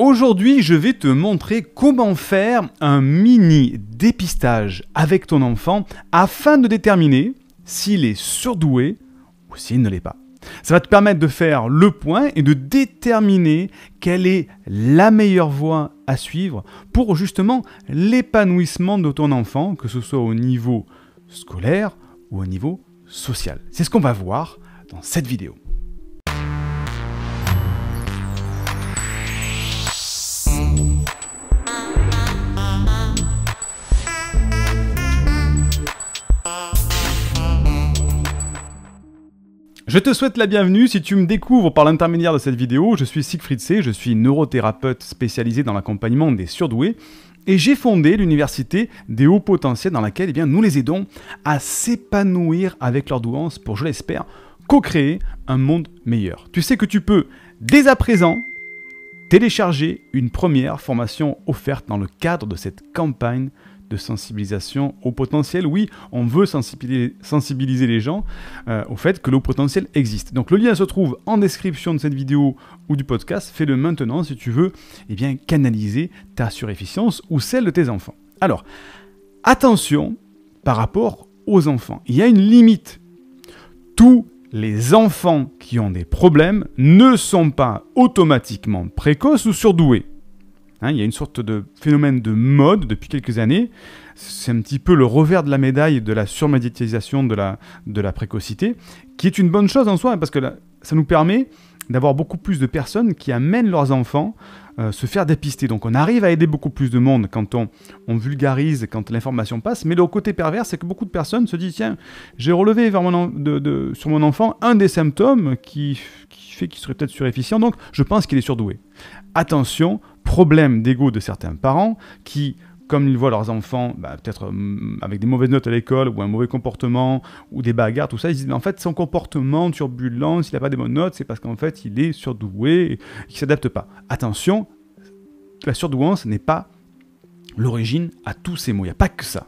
Aujourd'hui, je vais te montrer comment faire un mini dépistage avec ton enfant afin de déterminer s'il est surdoué ou s'il ne l'est pas. Ça va te permettre de faire le point et de déterminer quelle est la meilleure voie à suivre pour justement l'épanouissement de ton enfant, que ce soit au niveau scolaire ou au niveau social. C'est ce qu'on va voir dans cette vidéo. Je te souhaite la bienvenue. Si tu me découvres par l'intermédiaire de cette vidéo, je suis Siegfried C, je suis neurothérapeute spécialisé dans l'accompagnement des surdoués et j'ai fondé l'université des hauts potentiels dans laquelle nous les aidons à s'épanouir avec leur douance pour, je l'espère, co-créer un monde meilleur. Tu sais que tu peux, dès à présent, télécharger une première formation offerte dans le cadre de cette campagne de sensibilisation au potentiel. Oui, on veut sensibiliser les gens au fait que le haut potentiel existe. Donc le lien se trouve en description de cette vidéo ou du podcast. Fais-le maintenant si tu veux canaliser ta surefficience ou celle de tes enfants. Alors, attention par rapport aux enfants. Il y a une limite. Tous les enfants qui ont des problèmes ne sont pas automatiquement précoces ou surdoués. Il y a une sorte de phénomène de mode depuis quelques années. C'est un petit peu le revers de la médaille de la surmédiatisation de la précocité, qui est une bonne chose en soi, parce que ça nous permet d'avoir beaucoup plus de personnes qui amènent leurs enfants se faire dépister. Donc on arrive à aider beaucoup plus de monde quand on vulgarise, quand l'information passe, mais le côté pervers, c'est que beaucoup de personnes se disent « Tiens, j'ai relevé sur mon enfant un des symptômes qui fait qu'il serait peut-être surefficient, donc je pense qu'il est surdoué. » Attention, problème d'ego de certains parents qui, comme ils voient leurs enfants, peut-être avec des mauvaises notes à l'école ou un mauvais comportement ou des bagarres, tout ça, ils disent mais en fait son comportement turbulent, s'il n'a pas des bonnes notes, c'est parce qu'en fait il est surdoué et qu'il ne s'adapte pas. Attention, la surdouance n'est pas l'origine à tous ces maux, il n'y a pas que ça.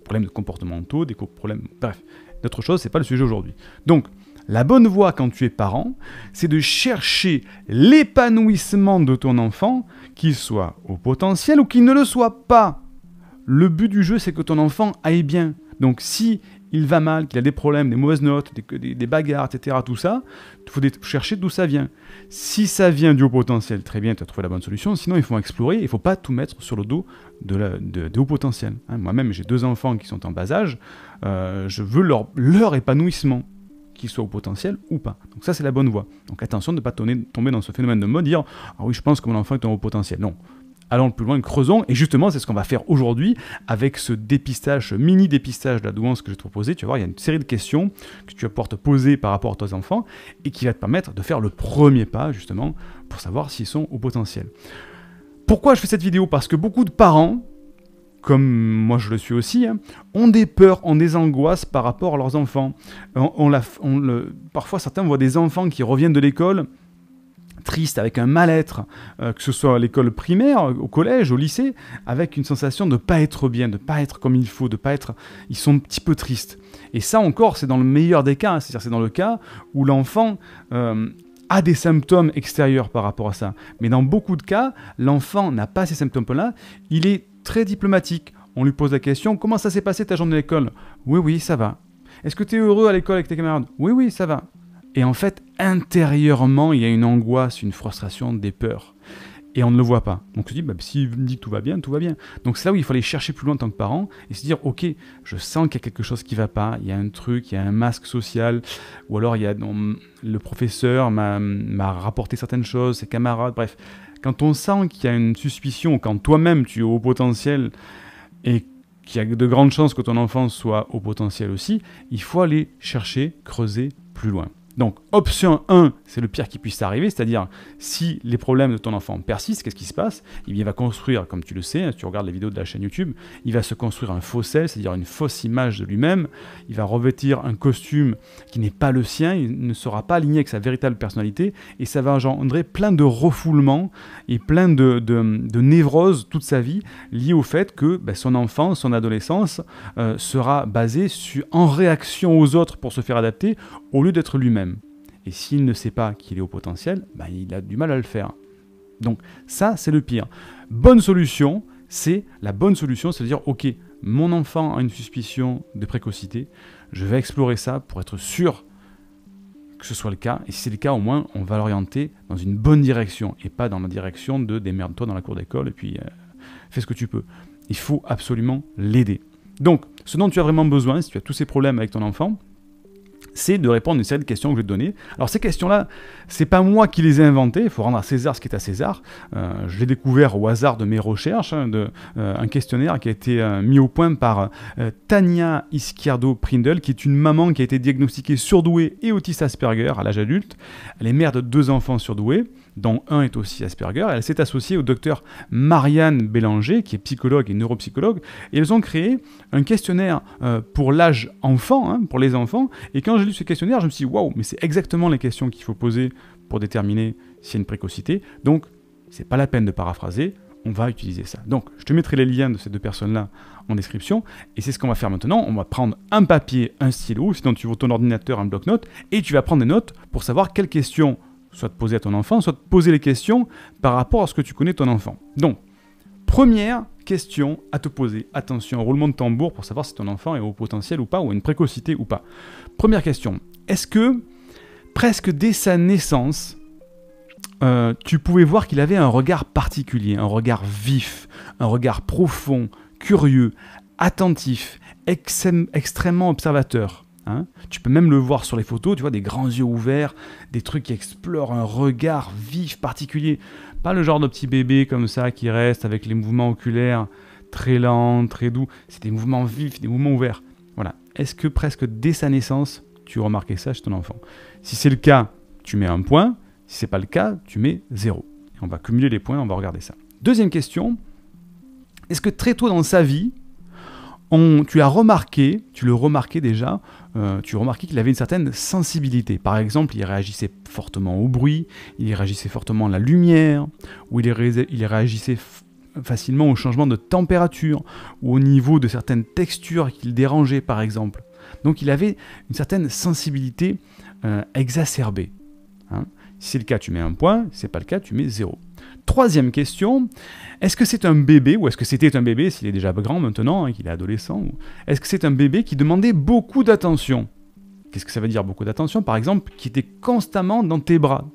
Problèmes de comportementaux, des problèmes, bref. D'autres choses, ce n'est pas le sujet aujourd'hui. Donc, la bonne voie quand tu es parent, c'est de chercher l'épanouissement de ton enfant, qu'il soit au potentiel ou qu'il ne le soit pas. Le but du jeu, c'est que ton enfant aille bien. Donc si il va mal, qu'il a des problèmes, des mauvaises notes, des bagarres, etc., tout ça, il faut chercher d'où ça vient. Si ça vient du haut potentiel, très bien, tu as trouvé la bonne solution. Sinon, il faut explorer, il ne faut pas tout mettre sur le dos de haut potentiel. Moi-même, j'ai 2 enfants qui sont en bas âge. Je veux leur épanouissement, qu'il soit au potentiel ou pas. Donc ça, c'est la bonne voie. Donc attention de ne pas tomber dans ce phénomène de mode, dire « Ah oui, je pense que mon enfant est en haut potentiel ». Non. Allons plus loin, creusons. Et justement, c'est ce qu'on va faire aujourd'hui avec ce dépistage, ce mini dépistage de la douance que je vais te proposer. Tu vas voir, il y a une série de questions que tu vas pouvoir te poser par rapport à tes enfants et qui va te permettre de faire le premier pas, justement, pour savoir s'ils sont au potentiel. Pourquoi je fais cette vidéo? Parce que beaucoup de parents, comme moi je le suis aussi, ont des peurs, ont des angoisses par rapport à leurs enfants. Parfois, certains voient des enfants qui reviennent de l'école tristes, avec un mal-être, que ce soit à l'école primaire, au collège, au lycée, avec une sensation de ne pas être bien, de ne pas être comme il faut, de ne pas être... Ils sont un petit peu tristes. Et ça encore, c'est dans le meilleur des cas, c'est-à-dire c'est dans le cas où l'enfant a des symptômes extérieurs par rapport à ça. Mais dans beaucoup de cas, l'enfant n'a pas ces symptômes-là, il est très diplomatique. On lui pose la question, comment ça s'est passé ta journée à l'école? Oui, oui, ça va. Est-ce que tu es heureux à l'école avec tes camarades? Oui, oui, ça va. Et en fait, intérieurement, il y a une angoisse, une frustration, des peurs. Et on ne le voit pas. Donc on se dit, s'il me dit que tout va bien, tout va bien. Donc c'est là où il faut aller chercher plus loin en tant que parent et se dire, ok, je sens qu'il y a quelque chose qui ne va pas, il y a un truc, il y a un masque social, ou alors le professeur m'a rapporté certaines choses, ses camarades, bref. Quand on sent qu'il y a une suspicion, quand toi-même tu es au potentiel et qu'il y a de grandes chances que ton enfant soit au potentiel aussi, il faut aller chercher, creuser plus loin. Donc, option 1, c'est le pire qui puisse arriver, c'est-à-dire si les problèmes de ton enfant persistent, qu'est-ce qui se passe? Il va construire, comme tu le sais, si tu regardes les vidéos de la chaîne YouTube, il va se construire un faux self, c'est-à-dire une fausse image de lui-même, il va revêtir un costume qui n'est pas le sien, il ne sera pas aligné avec sa véritable personnalité, et ça va engendrer plein de refoulements et plein de névroses toute sa vie, liées au fait que son enfance, son adolescence sera basée en réaction aux autres pour se faire adapter, au lieu d'être lui-même. Et s'il ne sait pas qu'il est au potentiel, il a du mal à le faire. Donc ça, c'est le pire. Bonne solution, c'est la bonne solution, c'est de dire, ok, mon enfant a une suspicion de précocité, je vais explorer ça pour être sûr que ce soit le cas, et si c'est le cas, au moins, on va l'orienter dans une bonne direction, et pas dans la direction de démerde-toi dans la cour d'école, et puis fais ce que tu peux. Il faut absolument l'aider. Donc, ce dont tu as vraiment besoin, si tu as tous ces problèmes avec ton enfant, c'est de répondre à une série de questions que je vais te donner. Alors ces questions-là, c'est pas moi qui les ai inventées, il faut rendre à César ce qui est à César. Je l'ai découvert au hasard de mes recherches, un questionnaire qui a été mis au point par Tania Izquierdo-Prindle, qui est une maman qui a été diagnostiquée surdouée et autiste Asperger à l'âge adulte. Elle est mère de 2 enfants surdoués, dont un est aussi Asperger. Elle s'est associée au docteur Marianne Bélanger, qui est psychologue et neuropsychologue, et ils ont créé un questionnaire pour l'âge enfant, pour les enfants, et quand j'ai lu ce questionnaire, je me suis dit, waouh, mais c'est exactement les questions qu'il faut poser pour déterminer s'il y a une précocité, donc c'est pas la peine de paraphraser, on va utiliser ça. Donc, je te mettrai les liens de ces 2 personnes-là en description, et c'est ce qu'on va faire maintenant. On va prendre un papier, un stylo, sinon tu veux ton ordinateur, un bloc-notes, et tu vas prendre des notes pour savoir quelles questions soit de poser à ton enfant, soit de poser les questions par rapport à ce que tu connais de ton enfant. Donc, première question à te poser. Attention, roulement de tambour pour savoir si ton enfant est au potentiel ou pas, ou a une précocité ou pas. Première question. Est-ce que, presque dès sa naissance, tu pouvais voir qu'il avait un regard particulier, un regard vif, un regard profond, curieux, attentif, extrêmement observateur? Tu peux même le voir sur les photos, tu vois, des grands yeux ouverts, des trucs qui explorent, un regard vif, particulier. Pas le genre de petit bébé comme ça qui reste avec les mouvements oculaires très lents, très doux. C'est des mouvements vifs, des mouvements ouverts. Voilà. Est-ce que presque dès sa naissance, tu remarquais ça chez ton enfant? Si c'est le cas, tu mets 1 point. Si c'est pas le cas, tu mets 0. Et on va cumuler les points, on va regarder ça. Deuxième question. Est-ce que très tôt dans sa vie, tu le remarquais déjà, tu remarquais qu'il avait une certaine sensibilité. Par exemple, il réagissait fortement au bruit, il réagissait fortement à la lumière, ou il réagissait facilement au changement de température, ou au niveau de certaines textures qui le dérangeaient, par exemple. Donc il avait une certaine sensibilité exacerbée. Si c'est le cas, tu mets 1 point, si ce n'est pas le cas, tu mets 0. Troisième question, est-ce que c'est un bébé, ou est-ce que c'était un bébé, s'il est déjà grand maintenant, qu'il est adolescent, est-ce que c'est un bébé qui demandait beaucoup d'attention? Qu'est-ce que ça veut dire beaucoup d'attention? Par exemple, qui était constamment dans tes bras.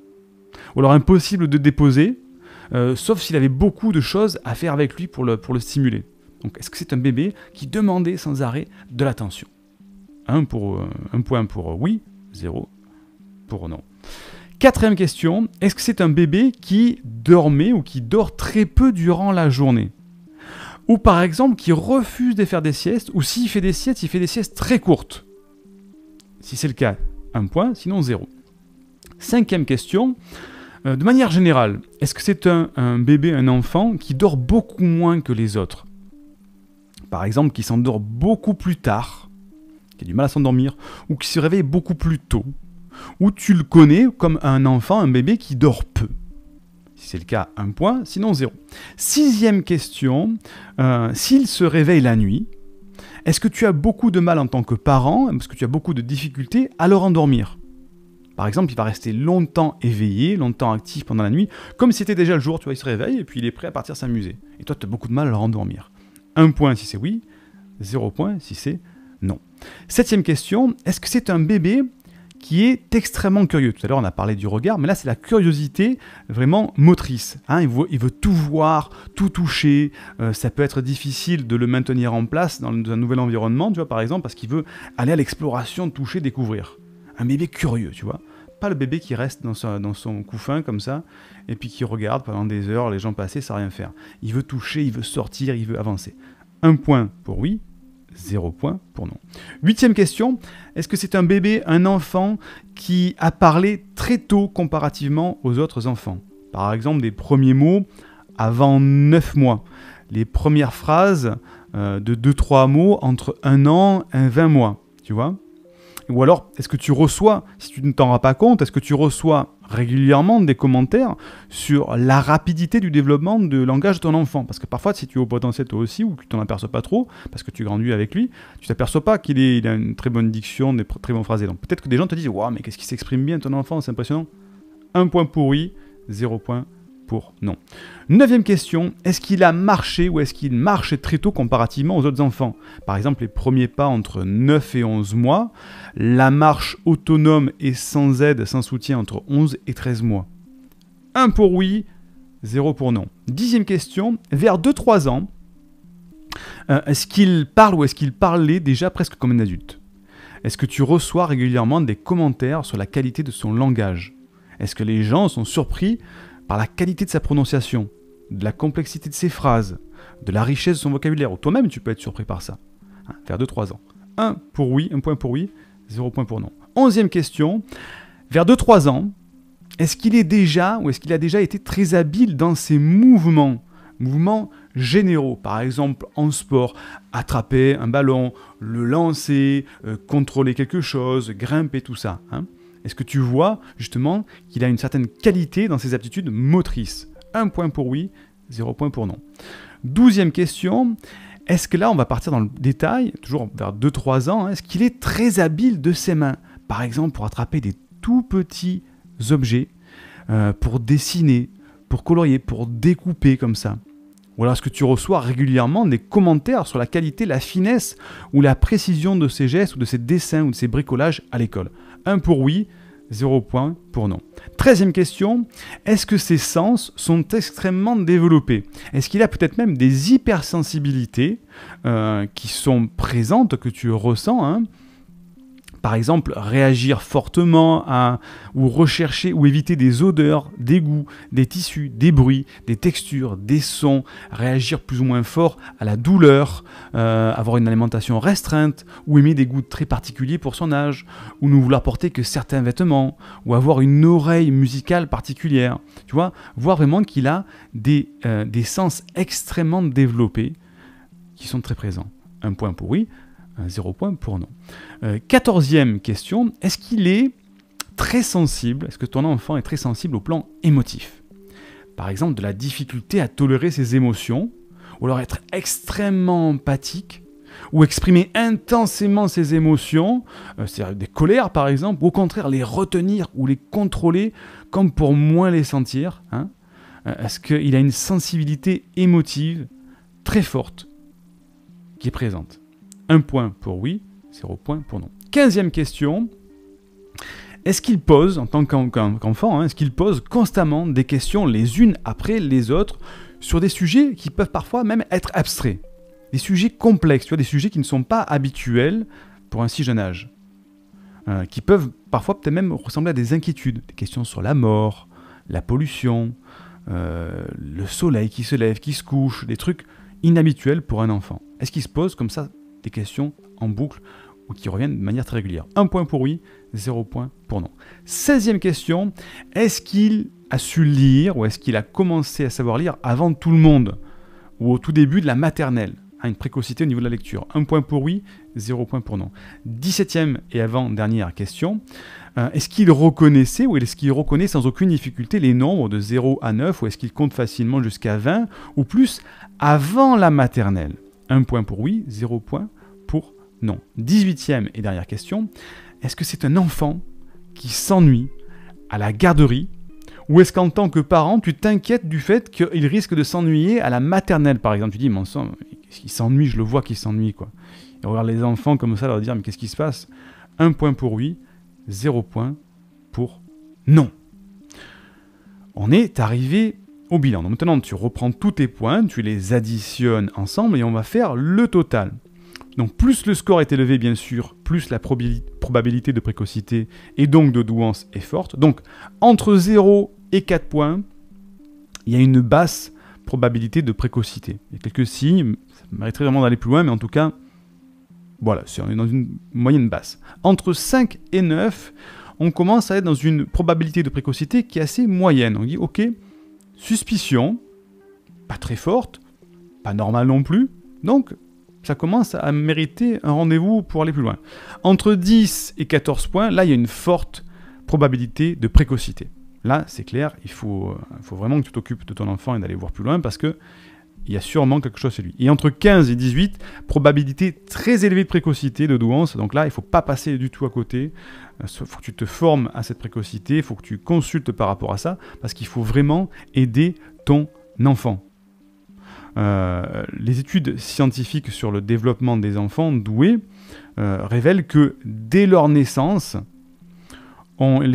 Ou alors impossible de déposer, sauf s'il avait beaucoup de choses à faire avec lui pour le stimuler. Donc est-ce que c'est un bébé qui demandait sans arrêt de l'attention? 1 point pour oui, 0 pour non. Quatrième question, est-ce que c'est un bébé qui dormait ou qui dort très peu durant la journée? Ou par exemple, qui refuse de faire des siestes, ou s'il fait des siestes, il fait des siestes très courtes. Si c'est le cas, 1 point, sinon 0. Cinquième question, de manière générale, est-ce que c'est un bébé, un enfant qui dort beaucoup moins que les autres? Par exemple, qui s'endort beaucoup plus tard, qui a du mal à s'endormir, ou qui se réveille beaucoup plus tôt, ou tu le connais comme un enfant, un bébé qui dort peu. Si c'est le cas, 1 point, sinon 0. Sixième question, s'il se réveille la nuit, est-ce que tu as beaucoup de mal en tant que parent, est-ce que tu as beaucoup de difficultés à le rendormir? Par exemple, il va rester longtemps éveillé, longtemps actif pendant la nuit, comme si c'était déjà le jour, tu vois, il se réveille et puis il est prêt à partir s'amuser. Et toi, tu as beaucoup de mal à le rendormir. 1 point si c'est oui, 0 point si c'est non. Septième question, est-ce que c'est un bébé qui est extrêmement curieux? Tout à l'heure, on a parlé du regard, mais là, c'est la curiosité vraiment motrice. Il veut tout voir, tout toucher. Ça peut être difficile de le maintenir en place dans un nouvel environnement, tu vois, par exemple, parce qu'il veut aller à l'exploration, toucher, découvrir. Un bébé curieux, tu vois. Pas le bébé qui reste dans son couffin, comme ça, et puis qui regarde pendant des heures les gens passer sans rien faire. Il veut toucher, il veut sortir, il veut avancer. 1 point pour oui, 0 point pour non. Huitième question, est-ce que c'est un bébé, un enfant qui a parlé très tôt comparativement aux autres enfants? Par exemple, des premiers mots avant 9 mois. Les premières phrases de 2-3 mots entre 1 an et 20 mois, tu vois? Ou alors, est-ce que tu reçois, si tu ne t'en rends pas compte, est-ce que tu reçois régulièrement des commentaires sur la rapidité du développement de langage de ton enfant? Parce que parfois, si tu es au potentiel toi aussi, ou que tu t'en aperçois pas trop, parce que tu grandis avec lui, tu t'aperçois pas qu'il a une très bonne diction, des très bons phrasés. Donc peut-être que des gens te disent « Waouh, mais qu'est-ce qu'il s'exprime bien ton enfant, c'est impressionnant !» 1 point pour oui, 0 point pour non. 9e question, est-ce qu'il a marché ou est-ce qu'il marche très tôt comparativement aux autres enfants? Par exemple, les premiers pas entre 9 et 11 mois, la marche autonome et sans aide, sans soutien entre 11 et 13 mois. 1 pour oui, 0 pour non. 10e question, vers 2-3 ans, est-ce qu'il parle ou est-ce qu'il parlait déjà presque comme un adulte? Est-ce que tu reçois régulièrement des commentaires sur la qualité de son langage? Est-ce que les gens sont surpris par la qualité de sa prononciation, de la complexité de ses phrases, de la richesse de son vocabulaire? Ou toi-même, tu peux être surpris par ça. Vers 2-3 ans. 1 pour oui, 1 point pour oui, 0 point pour non. 11e question. Vers 2-3 ans, est-ce qu'il est déjà ou est-ce qu'il a déjà été très habile dans ses mouvements généraux, par exemple en sport, attraper un ballon, le lancer, contrôler quelque chose, grimper, tout ça. Est-ce que tu vois justement qu'il a une certaine qualité dans ses aptitudes motrices? 1 point pour oui, 0 point pour non. 12e question, est-ce que là on va partir dans le détail, toujours vers 2-3 ans, est-ce qu'il est très habile de ses mains? Par exemple pour attraper des tout petits objets, pour dessiner, pour colorier, pour découper comme ça? Ou alors est-ce que tu reçois régulièrement des commentaires sur la qualité, la finesse ou la précision de ses gestes ou de ses dessins ou de ses bricolages à l'école? 1 pour oui, 0 point pour non. 13e question, est-ce que ses sens sont extrêmement développés? Est-ce qu'il a peut-être même des hypersensibilités qui sont présentes, que tu ressens, Par exemple, réagir fortement ou rechercher ou éviter des odeurs, des goûts, des tissus, des bruits, des textures, des sons, réagir plus ou moins fort à la douleur, avoir une alimentation restreinte, ou aimer des goûts très particuliers pour son âge, ou ne vouloir porter que certains vêtements, ou avoir une oreille musicale particulière. Tu vois, voir vraiment qu'il a des sens extrêmement développés qui sont très présents. 1 point pour oui, 0 point pour non. 14e question, est-ce qu'il est très sensible? Est-ce que ton enfant est très sensible au plan émotif? Par exemple, de la difficulté à tolérer ses émotions, ou alors être extrêmement empathique, ou exprimer intensément ses émotions, c'est-à-dire des colères par exemple, ou au contraire les retenir ou les contrôler comme pour moins les sentir. Est-ce qu'il a une sensibilité émotive très forte qui est présente? 1 point pour oui, 0 point pour non. 15e question, est-ce qu'il pose, en tant qu'enfant, est-ce qu'il pose constamment des questions les unes après les autres sur des sujets qui peuvent parfois même être abstraits, des sujets complexes, tu vois, des sujets qui ne sont pas habituels pour un si jeune âge, qui peuvent parfois peut-être même ressembler à des inquiétudes, des questions sur la mort, la pollution, le soleil qui se lève, qui se couche, des trucs inhabituels pour un enfant. Est-ce qu'il se pose comme ça des questions en boucle ou qui reviennent de manière très régulière? 1 point pour oui, 0 point pour non. 16e question, est-ce qu'il a su lire ou est-ce qu'il a commencé à savoir lire avant tout le monde ou au tout début de la maternelle? Une précocité au niveau de la lecture. 1 point pour oui, 0 point pour non. 17e et avant-dernière question, est-ce qu'il reconnaissait ou est-ce qu'il reconnaît sans aucune difficulté les nombres de 0 à 9 ou est-ce qu'il compte facilement jusqu'à 20 ou plus avant la maternelle? 1 point pour oui, 0 point pour non. 18e et dernière question, est-ce que c'est un enfant qui s'ennuie à la garderie ou est-ce qu'en tant que parent, tu t'inquiètes du fait qu'il risque de s'ennuyer à la maternelle par exemple? Tu dis, mon sang, il s'ennuie, je le vois qu'il s'ennuie, quoi. Et on regarde les enfants comme ça, leur dire, mais qu'est-ce qui se passe? 1 point pour oui, 0 point pour non. On est arrivé au bilan. Donc maintenant, tu reprends tous tes points, tu les additionnes ensemble et on va faire le total. Donc plus le score est élevé, bien sûr, plus la probabilité de précocité et donc de douance est forte. Donc entre 0 et 4 points, il y a une basse probabilité de précocité. Il y a quelques signes, ça mériterait vraiment d'aller plus loin, mais en tout cas, voilà, on est dans une moyenne basse. Entre 5 et 9, on commence à être dans une probabilité de précocité qui est assez moyenne. On dit, ok, suspicion, pas très forte, pas normale non plus, donc ça commence à mériter un rendez-vous pour aller plus loin. Entre 10 et 14 points, là il y a une forte probabilité de précocité. Là c'est clair, il faut vraiment que tu t'occupes de ton enfant et d'aller voir plus loin parce que il y a sûrement quelque chose chez lui. Et entre 15 et 18, probabilité très élevée de précocité, de douance. Donc là, il ne faut pas passer du tout à côté. Il faut que tu te formes à cette précocité, il faut que tu consultes par rapport à ça, parce qu'il faut vraiment aider ton enfant. Les études scientifiques sur le développement des enfants doués révèlent que dès leur naissance,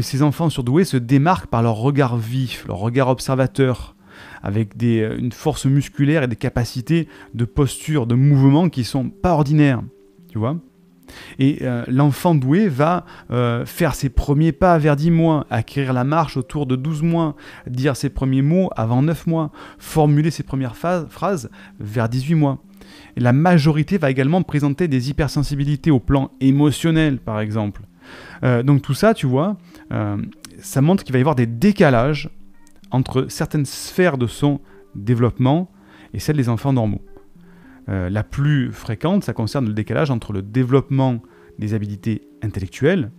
ces enfants surdoués se démarquent par leur regard vif, leur regard observateur, avec une force musculaire et des capacités de posture, de mouvement qui ne sont pas ordinaires, tu vois. Et l'enfant doué va faire ses premiers pas vers 10 mois, acquérir la marche autour de 12 mois, dire ses premiers mots avant 9 mois, formuler ses premières phrases vers 18 mois. Et la majorité va également présenter des hypersensibilités au plan émotionnel, par exemple. Donc tout ça, tu vois, ça montre qu'il va y avoir des décalages entre certaines sphères de son développement et celles des enfants normaux. La plus fréquente, ça concerne le décalage entre le développement des habiletés intellectuelles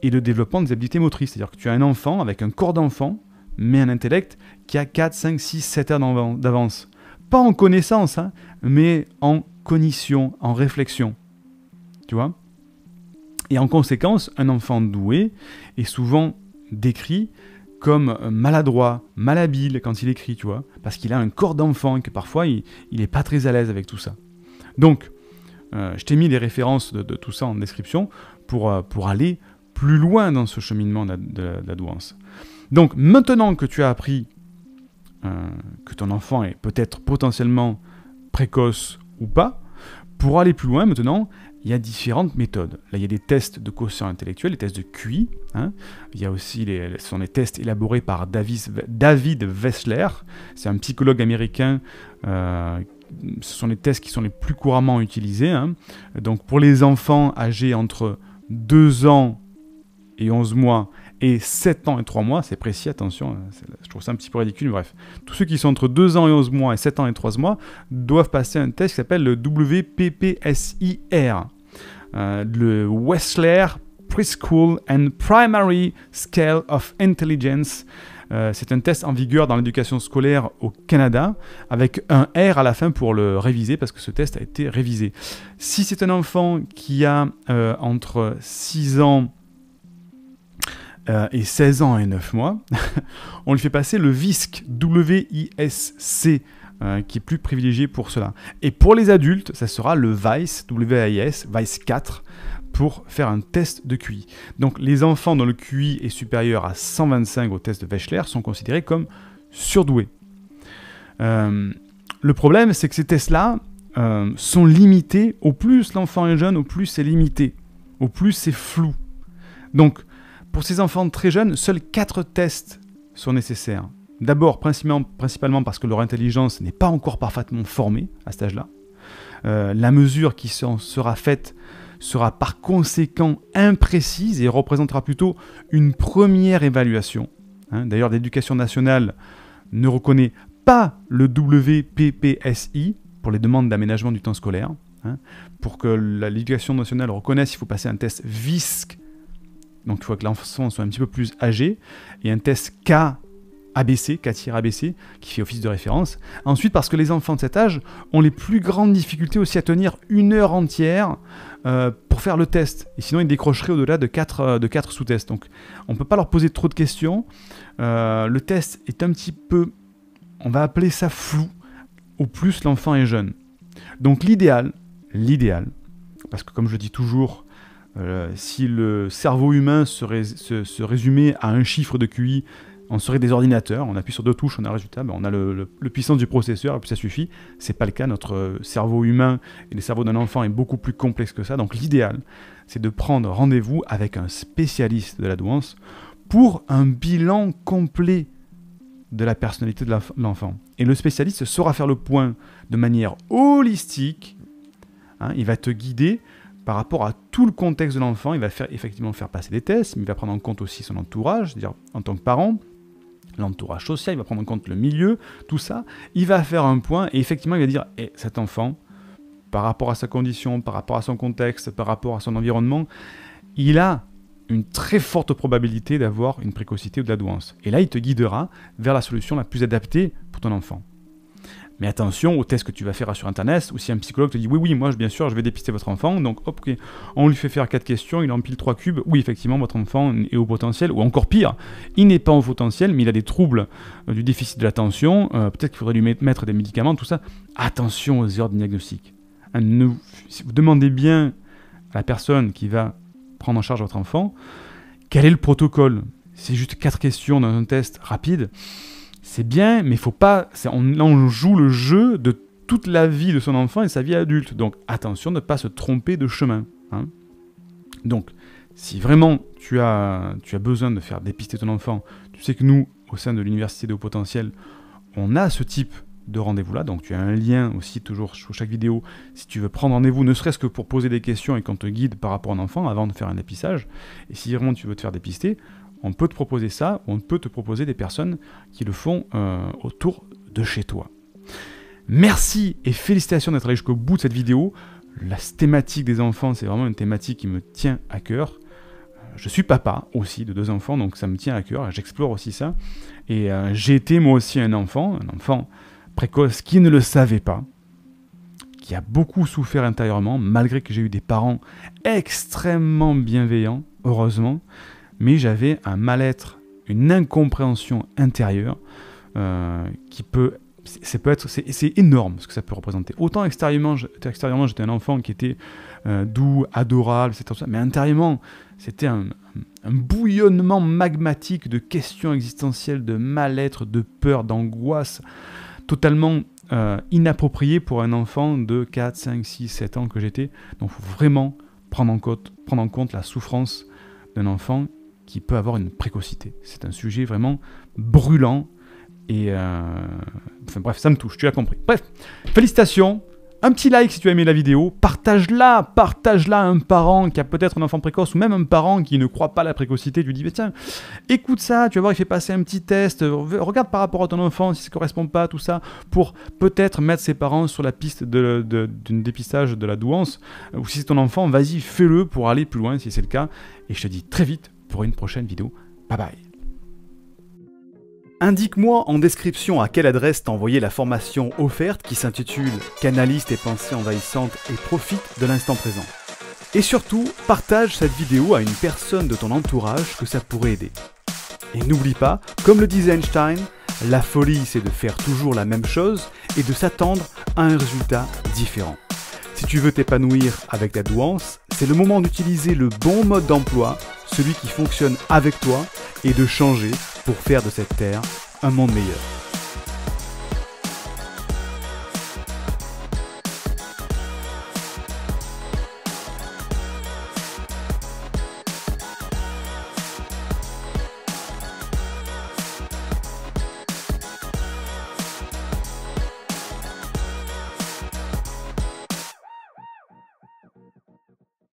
et le développement des habiletés motrices. C'est-à-dire que tu as un enfant avec un corps d'enfant, mais un intellect qui a 4, 5, 6, 7 heures d'avance. Pas en connaissance, hein, mais en cognition, en réflexion. Tu vois ? Et en conséquence, un enfant doué est souvent décrit comme maladroit, malhabile quand il écrit, tu vois, parce qu'il a un corps d'enfant et que parfois il n'est pas très à l'aise avec tout ça. Donc, je t'ai mis les références de tout ça en description pour aller plus loin dans ce cheminement de la douance. Donc, maintenant que tu as appris que ton enfant est peut-être potentiellement précoce ou pas, pour aller plus loin maintenant, il y a différentes méthodes. Là, il y a des tests de quotient intellectuel, des tests de QI. Hein. Il y a aussi ce sont des tests élaborés par David Wechsler. C'est un psychologue américain. Ce sont les tests qui sont les plus couramment utilisés. Hein. Donc, pour les enfants âgés entre 2 ans et 11 mois et 7 ans et 3 mois, c'est précis, attention, je trouve ça un petit peu ridicule, mais bref. Tous ceux qui sont entre 2 ans et 11 mois et 7 ans et 3 mois doivent passer un test qui s'appelle le WPPSIR, le Wechsler Preschool and Primary Scale of Intelligence. C'est un test en vigueur dans l'éducation scolaire au Canada, avec un R à la fin pour le réviser, parce que ce test a été révisé. Si c'est un enfant qui a entre 6 ans et 16 ans et 9 mois, on lui fait passer le WISC, W-I-S-C, qui est plus privilégié pour cela. Et pour les adultes, ça sera le WISE, W-I-S, WISE 4, pour faire un test de QI. Donc les enfants dont le QI est supérieur à 125 au test de Wechsler sont considérés comme surdoués. Le problème, c'est que ces tests-là sont limités. Au plus l'enfant est jeune, au plus c'est limité. Au plus c'est flou. Donc, pour ces enfants très jeunes, seuls 4 tests sont nécessaires. D'abord, principalement parce que leur intelligence n'est pas encore parfaitement formée à cet âge-là. La mesure qui sera faite sera par conséquent imprécise et représentera plutôt une première évaluation. Hein, d'ailleurs, l'Éducation nationale ne reconnaît pas le WPPSI pour les demandes d'aménagement du temps scolaire. Hein. Pour que l'Éducation nationale reconnaisse, il faut passer un test WISC. Donc, il faut que l'enfant soit un petit peu plus âgé. Et un test K-ABC, K-ABC, qui fait office de référence. Ensuite, parce que les enfants de cet âge ont les plus grandes difficultés aussi à tenir 1 heure entière pour faire le test. Et sinon, ils décrocheraient au-delà de 4 sous-tests. Donc, on ne peut pas leur poser trop de questions. Le test est un petit peu, on va appeler ça flou, au plus l'enfant est jeune. Donc, l'idéal, parce que comme je dis toujours, si le cerveau humain se résumait à un chiffre de QI, on serait des ordinateurs, on appuie sur 2 touches, on a un résultat, on a le puissance du processeur, et puis ça suffit. C'est pas le cas, notre cerveau humain et le cerveau d'un enfant est beaucoup plus complexe que ça. Donc l'idéal, c'est de prendre rendez-vous avec un spécialiste de la douance pour un bilan complet de la personnalité de l'enfant. Et le spécialiste saura faire le point de manière holistique. Hein, il va te guider par rapport à tout le contexte de l'enfant. Il va effectivement faire passer des tests, mais il va prendre en compte aussi son entourage, c'est-à-dire en tant que parent, l'entourage social, il va prendre en compte le milieu, tout ça. Il va faire un point et effectivement, il va dire cet enfant, par rapport à sa condition, par rapport à son contexte, par rapport à son environnement, il a une très forte probabilité d'avoir une précocité ou de la douance. Et là, il te guidera vers la solution la plus adaptée pour ton enfant. Mais attention aux tests que tu vas faire sur Internet, ou si un psychologue te dit oui, moi bien sûr je vais dépister votre enfant, donc hop, okay, on lui fait faire 4 questions, il empile 3 cubes, oui effectivement votre enfant est au potentiel, ou encore pire, il n'est pas au potentiel, mais il a des troubles du déficit de l'attention, peut-être qu'il faudrait lui mettre des médicaments, tout ça. Attention aux erreurs de diagnostic. Si vous demandez bien à la personne qui va prendre en charge votre enfant, quel est le protocole? C'est juste 4 questions dans un test rapide. C'est bien, mais faut pas. On joue le jeu de toute la vie de son enfant et sa vie adulte. Donc attention de ne pas se tromper de chemin. Hein. Donc, si vraiment tu as besoin de faire dépister ton enfant, tu sais que nous, au sein de l'Université de Haut Potentiel, on a ce type de rendez-vous-là. Donc tu as un lien aussi toujours sur chaque vidéo si tu veux prendre rendez-vous, ne serait-ce que pour poser des questions et qu'on te guide par rapport à un enfant avant de faire un dépistage. Et si vraiment tu veux te faire dépister, on peut te proposer ça, ou on peut te proposer des personnes qui le font autour de chez toi. Merci et félicitations d'être allé jusqu'au bout de cette vidéo. La thématique des enfants, c'est vraiment une thématique qui me tient à cœur. Je suis papa aussi de 2 enfants, donc ça me tient à cœur, j'explore aussi ça. Et j'ai été moi aussi un enfant précoce qui ne le savait pas, qui a beaucoup souffert intérieurement, malgré que j'ai eu des parents extrêmement bienveillants, heureusement. Mais j'avais un mal-être, une incompréhension intérieure qui peut... C'est énorme ce que ça peut représenter. Autant extérieurement j'étais un enfant qui était doux, adorable, etc. Mais intérieurement, c'était un bouillonnement magmatique de questions existentielles, de mal-être, de peur, d'angoisse, totalement inapproprié pour un enfant de 4, 5, 6, 7 ans que j'étais. Donc il faut vraiment prendre en compte la souffrance d'un enfant qui peut avoir une précocité. C'est un sujet vraiment brûlant et enfin bref, ça me touche, tu as compris. Bref, félicitations, un petit like si tu as aimé la vidéo, partage-la à un parent qui a peut-être un enfant précoce ou même un parent qui ne croit pas à la précocité, tu lui dis mais tiens, écoute ça, tu vas voir, il fait passer un petit test, regarde par rapport à ton enfant si ça ne correspond pas, tout ça, pour peut-être mettre ses parents sur la piste d'une dépistage de la douance, ou si c'est ton enfant, vas-y, fais-le pour aller plus loin si c'est le cas, et je te dis très vite pour une prochaine vidéo. Bye bye. Indique-moi en description à quelle adresse t'as envoyé la formation offerte qui s'intitule « Canalise tes pensées envahissantes et profite de l'instant présent ». Et surtout, partage cette vidéo à une personne de ton entourage que ça pourrait aider. Et n'oublie pas, comme le disait Einstein, la folie c'est de faire toujours la même chose et de s'attendre à un résultat différent. Si tu veux t'épanouir avec la douance, c'est le moment d'utiliser le bon mode d'emploi, celui qui fonctionne avec toi, et de changer pour faire de cette terre un monde meilleur.